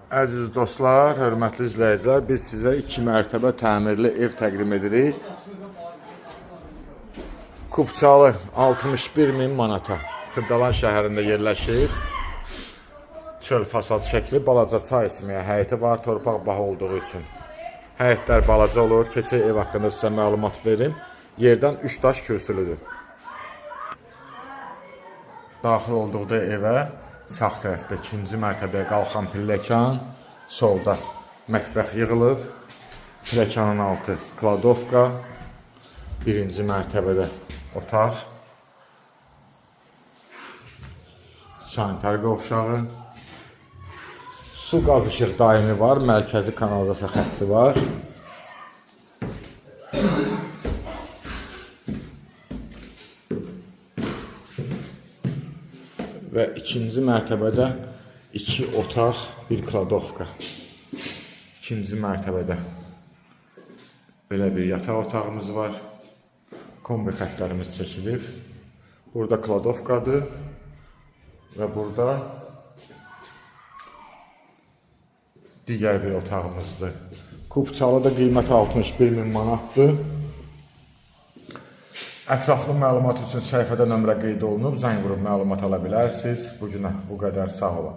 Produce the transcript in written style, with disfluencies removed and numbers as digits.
Əziz dostlar, hörmətli izləyicilər, biz sizə 2 mərtəbə təmirli ev təqdim edirik. Kupçalı 61.000 manata. Xırdalan şəhərində yerləşir. Çöl fasad şəkli, balaca çay içməyə həyəti var, torpaq baha olduğu üçün. Həyətlər balaca olur, keçək ev haqqında sizə məlumat verim. Yerdən 3 daş kürsülüdür. Daxil olduqda evə sağ tərəfdə 2-ci mərtəbəyə qalxan pilləkən, solda mətbəx yığılıb, pilləkənin altı kladovka, 1-ci mərtəbədə otaq, sanitar qovşağı, su qaz işıq daimi var, mərkəzi kanalizasiya xətti var. Və 2-ci mərtəbədə 2 otaq, 1 kladovka. 2-ci mərtəbədə belə bir yataq otağımız var. Kombi xəttlərimiz çəkilib. Burada kladovkadır və burada digər bir otağımızdır. Kupçalı da qiyməti 61.000 manatdır. Ətraflı məlumat üçün səhifədə nömrə qeyd olunub, zəng vurub məlumat ala bilərsiniz. Bugünə bu qədər, sağ olun.